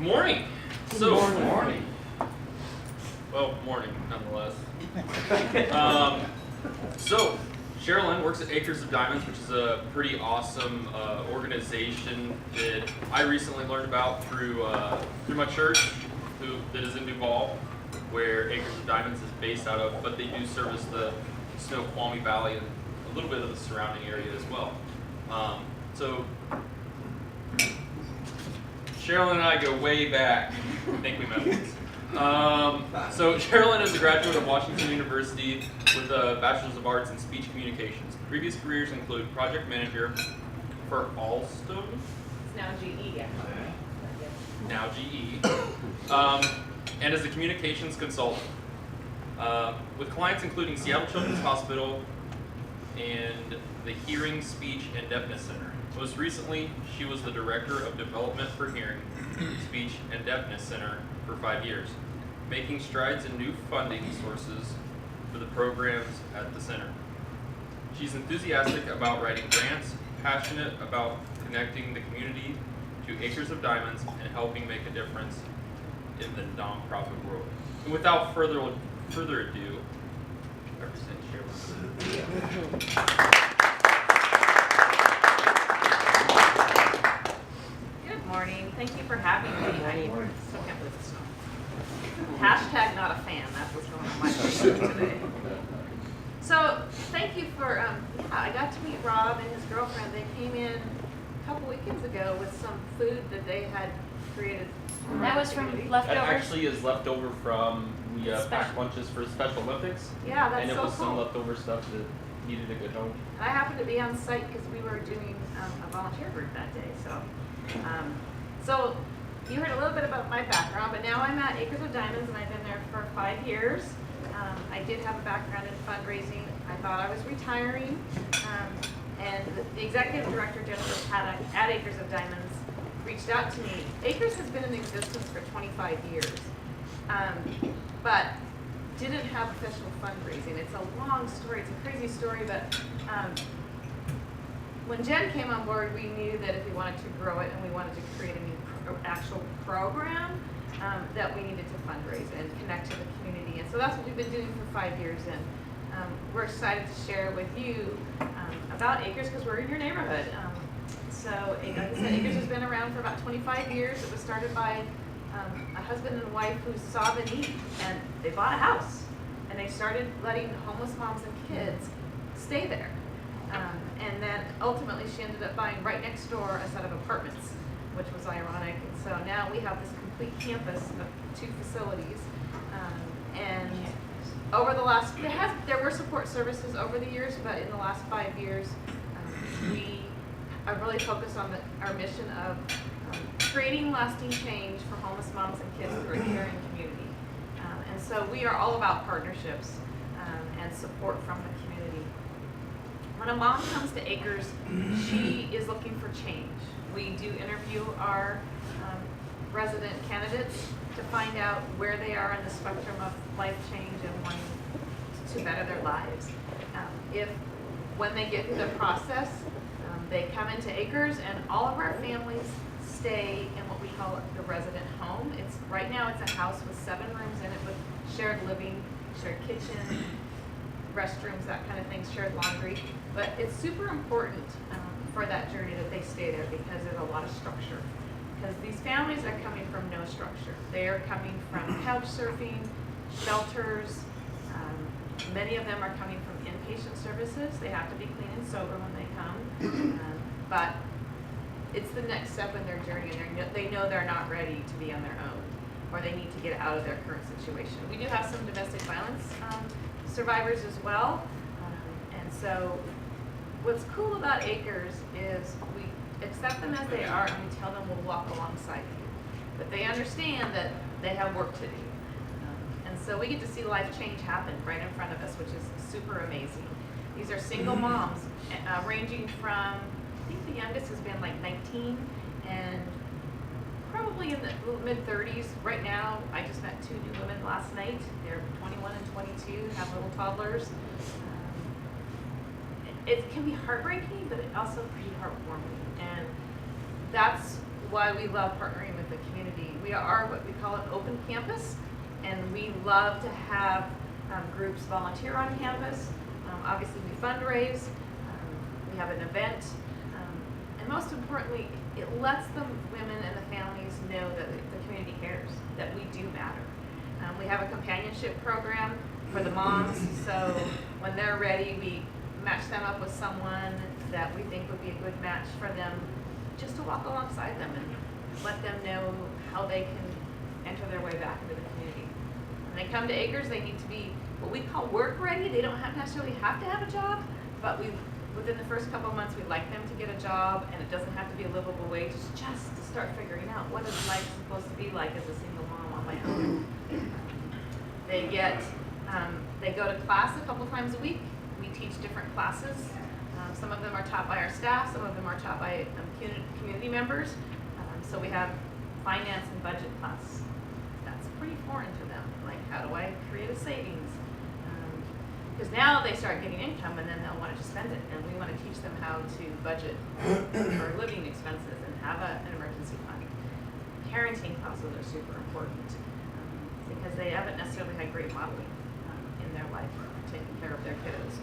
Morning. Morning. Well, morning nonetheless. So Cherylyn works at Acres of Diamonds, which is a pretty awesome organization that I recently learned about through my church, that is in Duval, where Acres of Diamonds is based out of, but they do service the Snoqualmie Valley and a little bit of the surrounding area as well. So Cherylyn and I go way back. I think we met once. So Cherylyn is a graduate of Washington University with a Bachelor's of Arts in Speech Communications. Previous careers include project manager for Alstom. It's now GE, actually. Now GE, and as a communications consultant with clients including Seattle Children's Hospital and the Hearing, Speech, and Deafness Center. Most recently, she was the Director of Development for Hearing, Speech, and Deafness Center for 5 years, making strides in new funding sources for the programs at the center. She's enthusiastic about writing grants, passionate about connecting the community to Acres of Diamonds and helping make a difference in the nonprofit world. And without further ado, I present Cherylyn. Good morning. Thank you for having me. I still can't believe it's snow. Hashtag not a fan. That's what's going on my Facebook today. So thank you for, I got to meet Rob and his girlfriend. They came in a couple weekends ago with some food that they had created. That was from That leftovers. actually is leftover from, we packed lunches for the Special Olympics. Yeah, that's and it so was some cool. leftover stuff that needed a good home. And I happened to be on site because we were doing a volunteer group that day. So you heard a little bit about my background, but now I'm at Acres of Diamonds and I've been there for 5 years. I did have a background in fundraising. I thought I was retiring, and the executive director, Jennifer Paddock, at Acres of Diamonds reached out to me. Acres has been in existence for 25 years, but didn't have official fundraising. It's a long story, it's a crazy story, but when Jen came on board, we knew that if we wanted to grow it and we wanted to create a new actual program, that we needed to fundraise and connect to the community. And so that's what we've been doing for 5 years. And we're excited to share with you about Acres because we're in your neighborhood. So like I said, Acres has been around for about 25 years. It was started by a husband and wife who saw the need, and they bought a house. And they started letting homeless moms and kids stay there. And then ultimately she ended up buying right next door a set of apartments, which was ironic. And so now we have this complete campus of 2 facilities. And over the last, there were support services over the years, but in the last 5 years, we are really focused on our mission of creating lasting change for homeless moms and kids through a caring community. And so we are all about partnerships and support from the community. When a mom comes to Acres, she is looking for change. We do interview our resident candidates to find out where they are in the spectrum of life change and wanting to better their lives. When they get through the process, they come into Acres, and all of our families stay in what we call the resident home. Right now it's a house with 7 rooms in it with shared living, shared kitchen, restrooms, that kind of thing, shared laundry. But it's super important for that journey that they stay there because there's a lot of structure. Because these families are coming from no structure. They are coming from couch surfing, shelters. Many of them are coming from inpatient services. They have to be clean and sober when they come. But it's the next step in their journey, and they know they're not ready to be on their own, or they need to get out of their current situation. We do have some domestic violence survivors as well. And so what's cool about Acres is we accept them as they are, and we tell them we'll walk alongside you. But they understand that they have work to do. And so we get to see life change happen right in front of us, which is super amazing. These are single moms, ranging from, I think the youngest has been like 19, and probably in the mid-30s. Right now, I just met 2 new women last night. They're 21 and 22, have little toddlers. It can be heartbreaking, but it also pretty heartwarming. And that's why we love partnering with with the community. We are what we call an open campus, and we love to have groups volunteer on campus. Obviously we fundraise, we have an event, and most importantly, it lets the women and the families know that the community cares, that we do matter. We have a companionship program for the moms, so when they're ready, we match them up with someone that we think would be a good match for them, just to walk alongside them and let them know how they can enter their way back into the community. When they come to Acres, they need to be what we call work ready. They don't necessarily have to have a job, but within the first couple of months, we'd like them to get a job, and it doesn't have to be a livable wage, just to start figuring out what is life supposed to be like as a single mom on my own. They go to class a couple times a week. We teach different classes. Some of them are taught by our staff, some of them are taught by community members. So we have finance and budget class. That's pretty foreign to them. Like, how do I create a savings? Because now they start getting income and then they'll want to spend it, and we want to teach them how to budget for living expenses and have an emergency fund. Parenting classes are super important because they haven't necessarily had great modeling in their life for taking care of their kiddos.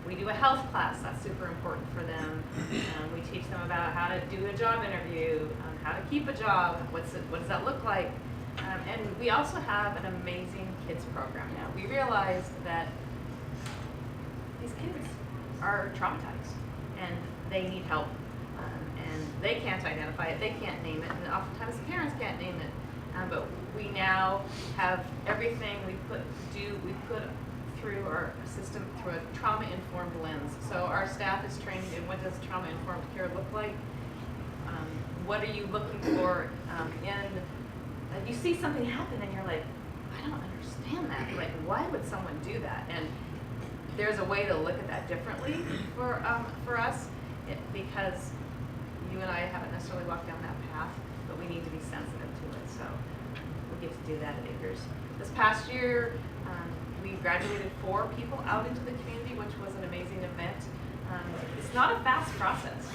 We do a health class, that's super important for them. We teach them about how to do a job interview, how to keep a job, what does that look like. And we also have an amazing kids program now. We realized that these kids are traumatized and they need help. And they can't identify it, they can't name it, and oftentimes parents can't name it. But we now have everything we put through our system through a trauma-informed lens. So our staff is trained in what does trauma-informed care look like? What are you looking for you see something happen and you're like, I don't understand that. Like, why would someone do that? And there's a way to look at that differently for us, because you and I haven't necessarily walked down that path, but we need to be sensitive to it. So we get to do that at Acres. This past year, we graduated 4 people out into the community, which was an amazing event. It's not a fast process.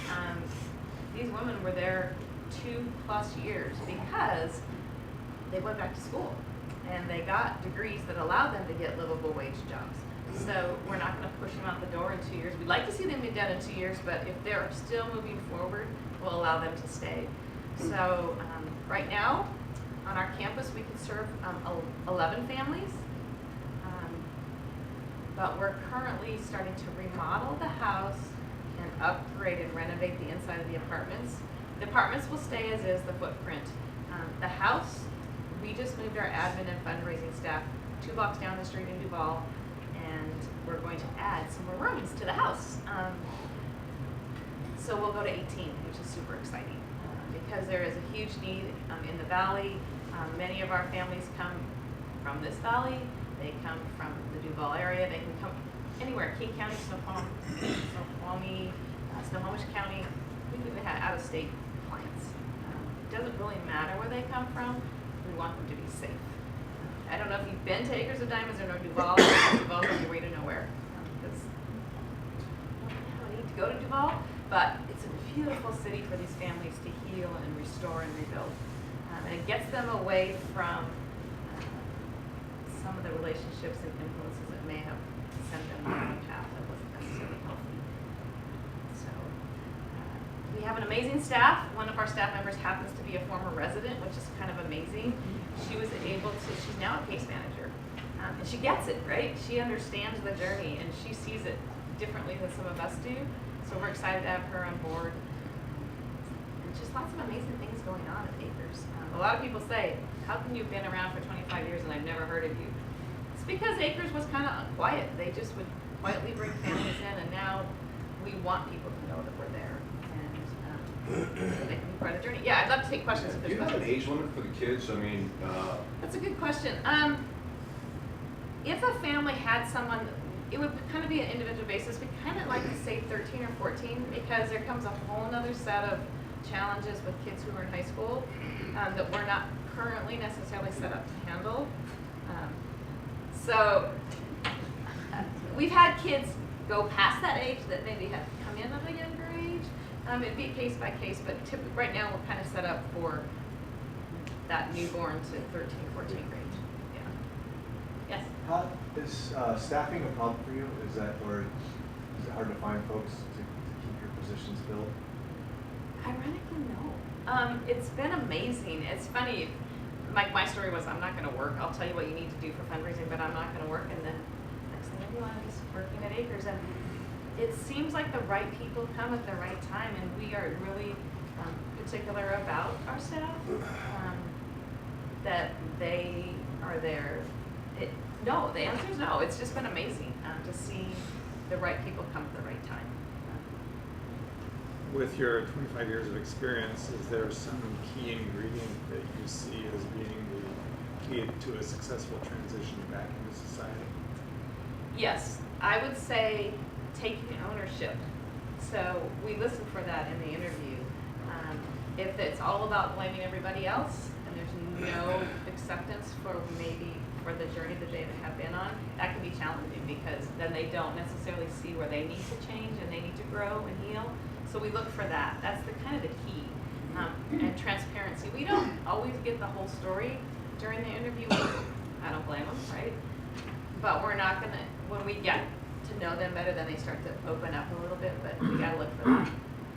These women were there 2+ years because they went back to school and they got degrees that allowed them to get livable wage jobs. So we're not going to push them out the door in 2 years. We'd like to see them be done in 2 years, but if they're still moving forward, we'll allow them to stay. So right now on our campus, we can serve 11 families. But we're currently starting to remodel the house and upgrade and renovate the inside of the apartments. The apartments will stay as is, the footprint. The house, we just moved our admin and fundraising staff 2 blocks down the street in Duval, and we're going to add some more rooms to the house. So we'll go to 18, which is super exciting because there is a huge need in the valley. Many of our families come from this valley. They come from the Duval area. They can come anywhere, King County, Snoqualmie, Snohomish County. We've even had out-of-state clients. It doesn't really matter where they come from. We want them to be safe. I don't know if you've been to Acres of Diamonds or know Duval. Duval's on your way to nowhere. Because I don't need to go to Duval, but it's a beautiful city for these families to heal and restore and rebuild. And it gets them away from some of the relationships and influences that may have sent them down a path that wasn't necessarily healthy. So we have an amazing staff. One of our staff members happens to be a former resident, which is kind of amazing. She was able to, she's now a case manager. And she gets it, right? She understands the journey and she sees it differently than some of us do. So we're excited to have her on board. And just lots of amazing things going on at Acres. A lot of people say, how can you have been around for 25 years and I've never heard of you? It's because Acres was kind of quiet. They just would quietly bring families in, and now we want people to know that we're there and so they can be part of the journey. Yeah, I'd love to take questions. If Do you have an age limit for the kids? I mean, that's a good question. If a family had someone, it would kind of be an individual basis. We kind of like to say 13 or 14 because there comes a whole other set of challenges with kids who are in high school that we're not currently necessarily set up to handle. So we've had kids go past that age that maybe have come in at a younger age. It'd be case by case, but right now we're kind of set up for that newborn to 13, 14 range. Yeah. Yes. How is staffing a problem for you? Is that, or is it hard to find folks to keep your positions filled? Ironically, no. It's been amazing. It's funny. My story was, I'm not going to work. I'll tell you what you need to do for fundraising, but I'm not going to work. And then next thing I knew, I was working at Acres. And it seems like the right people come at the right time. And we are really particular about our staff, that they are there. No, the answer is no. It's just been amazing to see the right people come at the right time. With your 25 years of experience, is there some key ingredient that you see as being the key to a successful transition back into society? Yes, I would say taking ownership. So we listen for that in the interview. If it's all about blaming everybody else and there's no acceptance for the journey that they have been on, that can be challenging because then they don't necessarily see where they need to change and they need to grow and heal. So we look for that. That's the kind of the key. And transparency. We don't always get the whole story during the interview. I don't blame them, right? But we're not gonna, when we get to know them better, then they start to open up a little bit, but we gotta look for that.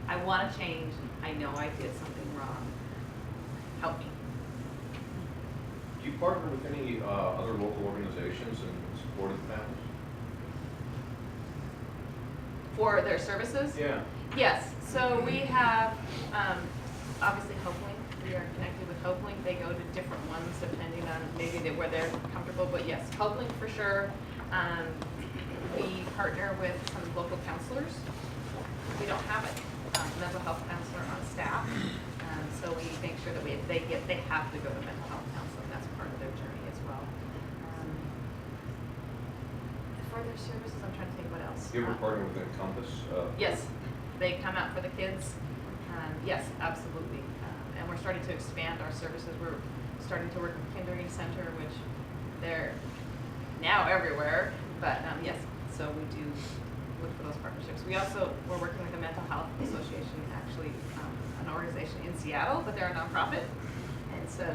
I wanna change. I know I did something wrong. Help me. Do you partner with any other local organizations in support of the families? For their services? Yeah. Yes, so we have, obviously HopeLink, we are connected with HopeLink. They go to different ones depending on maybe where they're comfortable, but yes, HopeLink for sure. We partner with some local counselors. We don't have a mental health counselor on staff, so we make sure that they have to go to mental health counseling. That's part of their journey as well. For their services, I'm trying to think what else. Do you ever partner with Encompass? Yes, they come out for the kids. Yes, absolutely. And we're starting to expand our services. We're starting to work with Kindergarten Center, which they're now everywhere. But yes, so we do look for those partnerships. We're working with the Mental Health Association, actually an organization in Seattle, but they're a nonprofit. And so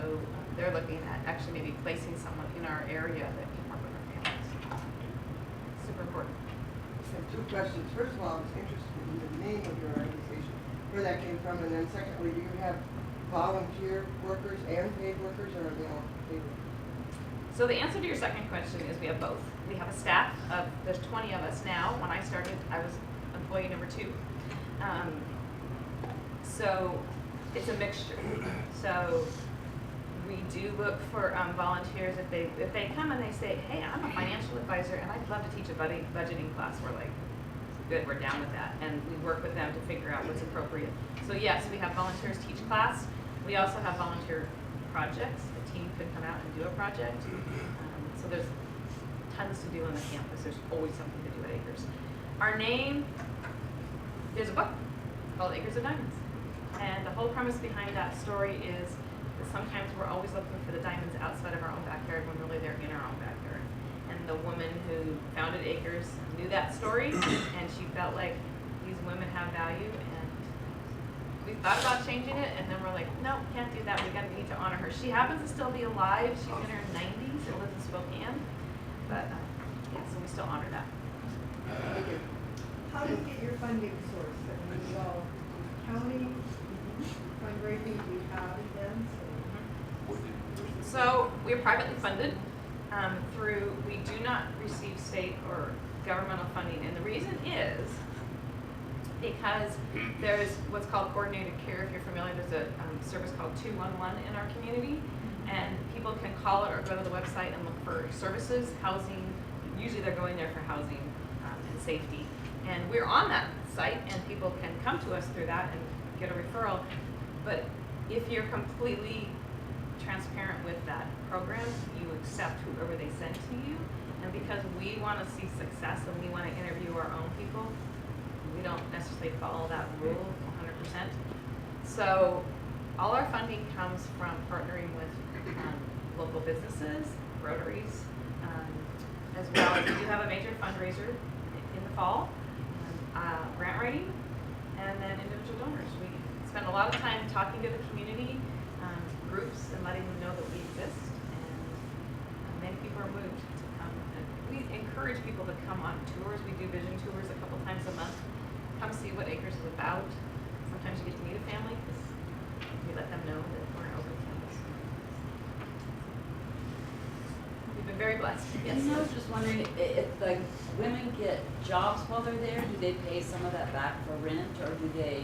they're looking at actually maybe placing someone in our area that can work with our families. Super important. I have two questions. First of all, I was interested in the name of your organization, where that came from, and then secondly, do you have volunteer workers and paid workers, or are they all paid workers? So the answer to your second question is we have both. We have a staff of, there's 20 of us now. When I started, I was employee number 2. So it's a mixture. So we do look for volunteers if they come and they say, hey, I'm a financial advisor and I'd love to teach a budgeting class. We're like, good, we're down with that. And we work with them to figure out what's appropriate. So yes, we have volunteers teach class. We also have volunteer projects. The team could come out and do a project. So there's tons to do on the campus. There's always something to do at Acres. Our name, there's a book called Acres of Diamonds. And the whole premise behind that story is that sometimes we're always looking for the diamonds outside of our own backyard when really they're in our own backyard. And the woman who founded Acres knew that story, and she felt like these women have value, and we thought about changing it, and then we're like, no, can't do that. We need to honor her. She happens to still be alive. She's in her 90s and lives in Spokane, but yeah, so we still honor that. How do you get your funding source? I mean, well, county fundraising, do you have events? So we're privately funded we do not receive state or governmental funding, and the reason is because there's what's called coordinated care. If you're familiar, there's a service called 211 in our community, and people can call it or go to the website and look for services, housing. Usually they're going there for housing and safety, and we're on that site, and people can come to us through that and get a referral. But if you're completely transparent with that program, you accept whoever they send to you, and because we want to see success and we want to interview our own people, we don't necessarily follow that rule 100%. So all our funding comes from partnering with local businesses, Rotaries, as well as we do have a major fundraiser in the fall, grant writing, and then individual donors. We spend a lot of time talking to the community, groups and letting them know that we exist. And many people are moved to come. And we encourage people to come on tours. We do vision tours a couple times a month. Come see what Acres is about. Sometimes you get to meet a family because we let them know that we're an open campus. We've been very blessed. Yes. I was just wondering, if the women get jobs while they're there, do they pay some of that back for rent, or do they?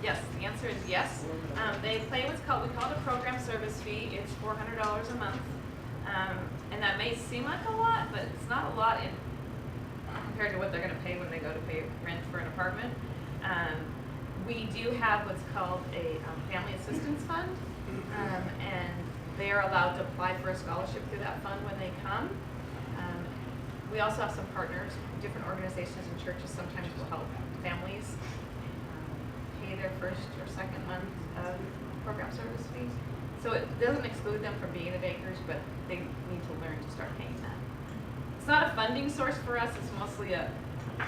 Yes, the answer is yes. They pay we call it a program service fee. It's $400 a month. And that may seem like a lot, but it's not a lot compared to what they're going to pay when they go to pay rent for an apartment. We do have what's called a family assistance fund, and they are allowed to apply for a scholarship through that fund when they come. We also have some partners, different organizations and churches sometimes will help families pay their first or second month of program service fees. So it doesn't exclude them from being at Acres, but they need to learn to start paying that. It's not a funding source for us, it's mostly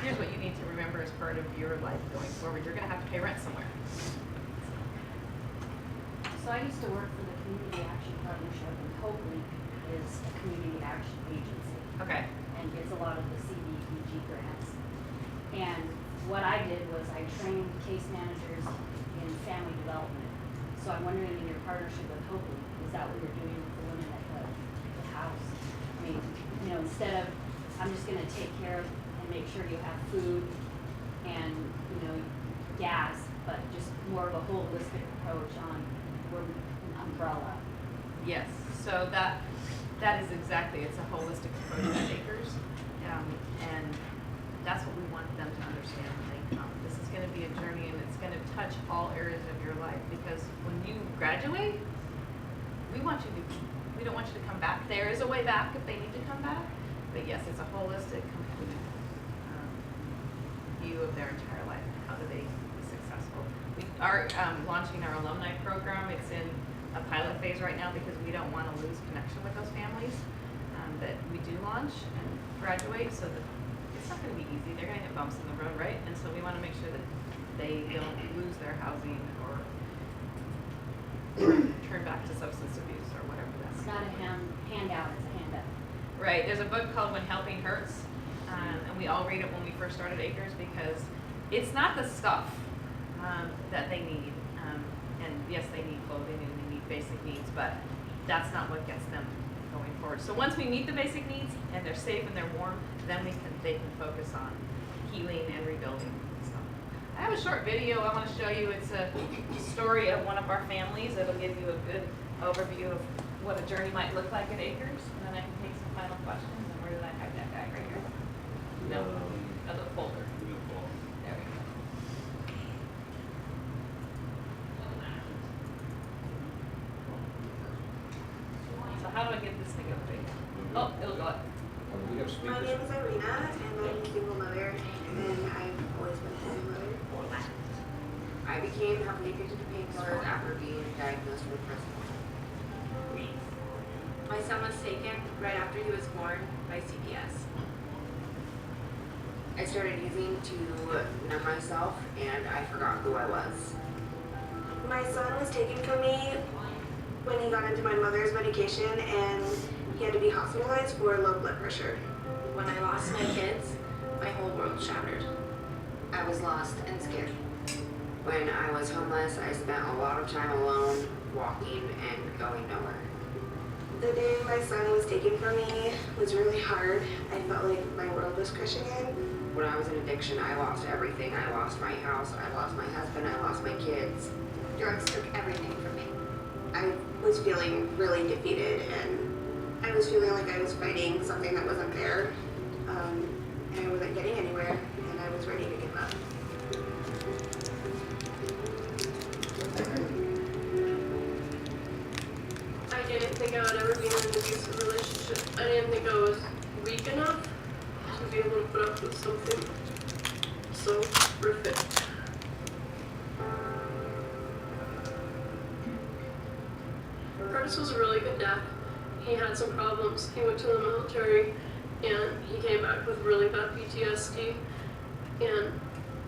here's what you need to remember as part of your life going forward. You're gonna have to pay rent somewhere. So I used to work for the Community Action Partnership, and Hope-Link is a community action agency Okay. and gets a lot of the CDBG grants. And what I did was I trained case managers in family development. So I'm wondering, in your partnership with Hope-Link, is that what you're doing with the women at the house? I mean, you know, instead of, I'm just gonna take care of and make sure you have food and, you know, gas, but just more of a holistic approach on an umbrella. Yes, so that is exactly, it's a holistic approach at Acres. And that's what we want them to understand when they come. This is gonna be a journey and it's gonna touch all areas of your life, because when you graduate, we don't want you to come back. There is a way back if they need to come back, but yes, it's a holistic, complete view of their entire life. How do they be successful? We are launching our alumni program. It's in a pilot phase right now because we don't want to lose connection with those families that we do launch and graduate, so that it's not going to be easy. They're going to hit bumps in the road, right? And so we want to make sure that they don't lose their housing or turn back to substance abuse or whatever that's. It's not a handout, it's a handout. Right, there's a book called When Helping Hurts, and we all read it when we first started Acres, because it's not the stuff that they need, and yes, they need clothing and they need basic needs, but that's not what gets them going forward. So once we meet the basic needs and they're safe and they're warm, then they can focus on healing and rebuilding. So I have a short video I want to show you. It's a story of one of our families. It'll give you a good overview of what a journey might look like at Acres, and then I can take some final questions. And where did I hide that guy? Right here. No, another folder. There we go. So how do I get this thing up big? Oh, it'll go up. We have My speakers. name is Irina, and I'm a single mother, and I've always been a single mother. I became heavily addicted to painkillers after being diagnosed with breast cancer. My son was taken right after he was born by CPS. I started using to numb myself, and I forgot who I was. My son was taken from me when he got into my mother's medication, and he had to be hospitalized for low blood pressure. When I lost my kids, my whole world shattered. I was lost and scared. When I was homeless, I spent a lot of time alone, walking and going nowhere. The day my son was taken from me was really hard. I felt like my world was crushing in. When I was in addiction, I lost everything. I lost my house, I lost my husband, I lost my kids. Drugs took everything from me. I was feeling really defeated, and I was feeling like I was fighting something that wasn't there, and I wasn't getting anywhere, and I was ready to give up. I didn't think I would ever be in an abusive relationship. I didn't think I was weak enough to be able to put up with something so horrific. Curtis was a really good dad. He had some problems. He went to the military and he came back with really bad PTSD. And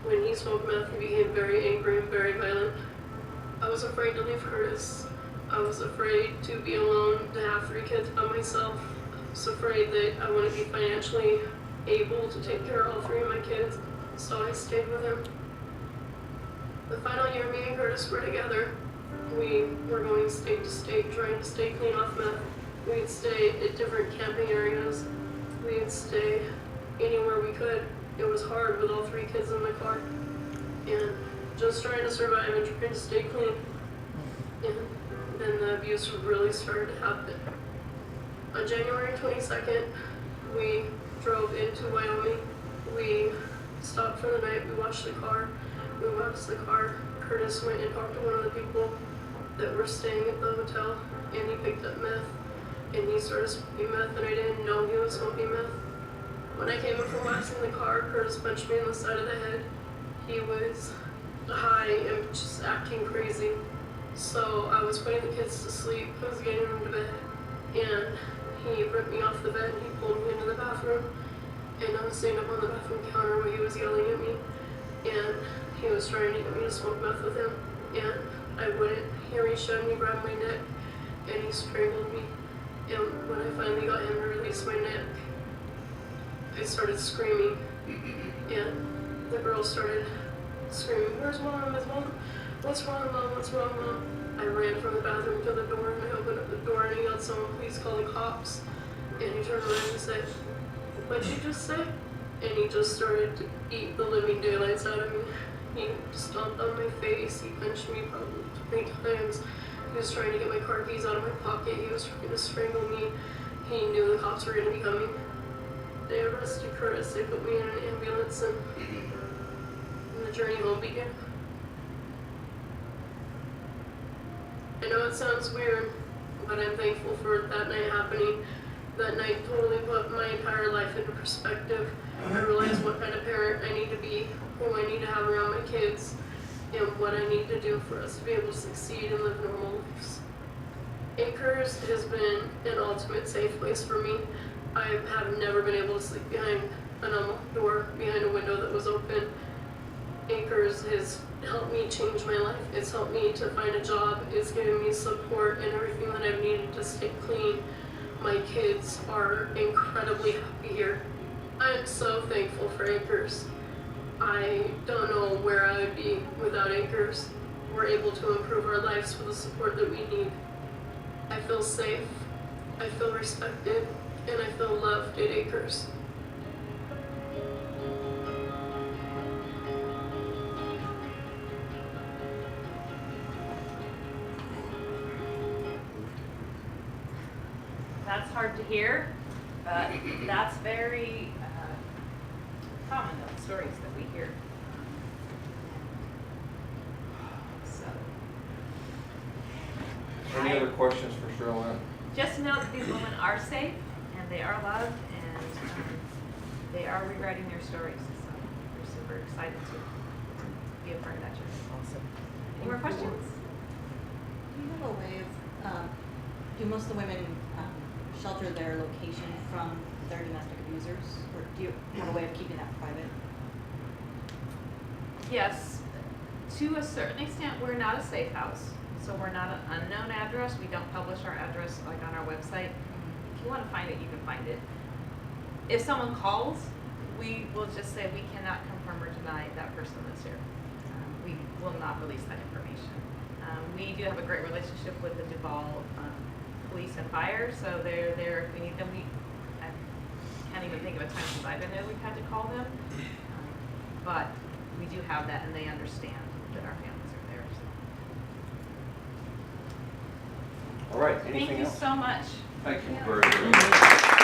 when he smoked meth, he became very angry and very violent. I was afraid to leave Curtis. I was afraid to be alone, to have 3 kids by myself. I was afraid that I wouldn't be financially able to take care of all 3 of my kids, so I stayed with him. The final year me and Curtis were together, we were going state to state trying to stay clean off meth. We'd stay at different camping areas. We'd stay anywhere we could. It was hard with all 3 kids in the car. And just trying to survive and trying to stay clean. And then the abuse really started to happen. On January 22nd, we drove into Wyoming. We stopped for the night, we washed the car. We waxed the car. Curtis went and talked to one of the people that were staying at the hotel, and he picked up meth. And he started smoking meth, and I didn't know he was smoking meth. When I came in from waxing the car, Curtis punched me in the side of the head. He was high and just acting crazy. So I was putting the kids to sleep. I was getting them to bed, and he ripped me off the bed. He pulled me into the bathroom, and I was sitting up on the bathroom counter while he was yelling at me, and he was trying to get me to smoke meth with him, and I wouldn't. He reached out and he grabbed my neck, and he strangled me. And when I finally got him to release my neck, I started screaming, and the girl started screaming, "Where's Mom? Is Mom? What's wrong, Mom? What's wrong, Mom?" I ran from the bathroom to the door, and I opened up the door, and I yelled, "Someone please call the cops." And he turned around and said, "What'd you just say?" And he just started to eat the living daylights out of me. He stomped on my face, he punched me probably 20 times. He was trying to get my car keys out of my pocket, he was trying to strangle me. He knew the cops were going to be coming. They arrested Curtis, they put me in an ambulance, and the journey home began. I know it sounds weird, but I'm thankful for that night happening. That night totally put my entire life into perspective. I realized what kind of parent I need to be, who I need to have around my kids, and what I need to do for us to be able to succeed and live normal lives. Acres has been an ultimate safe place for me. I have never been able to sleep behind an unlocked door, behind a window that was open. Acres has helped me change my life. It's helped me to find a job. It's given me support and everything that I've needed to stay clean. My kids are incredibly happy here. I'm so thankful for Acres. I don't know where I would be without Acres. We're able to improve our lives with the support that we need. I feel safe, I feel respected, and I feel loved at Acres. That's hard to hear, but that's very common in the stories that we hear. So, Any other questions for Cherylyn? just know that these women are safe and they are loved and they are rewriting their stories. So we're super excited to be a part of that journey. Awesome. Any more questions? Do you have a way of, do most of the women shelter their location from their domestic abusers? Or do you have a way of keeping that private? Yes, to a certain extent, we're not a safe house. So we're not an unknown address. We don't publish our address like on our website. If you want to find it, you can find it. If someone calls, we will just say we cannot confirm or deny that person lives here. We will not release that information. We do have a great relationship with the Duval police and fire, so they're there if we need them. I can't even think of a time since I've been there we've had to call them. But we do have that, and they understand that our families are there. So. All right, anything Thank you else? so much. Thank you very much.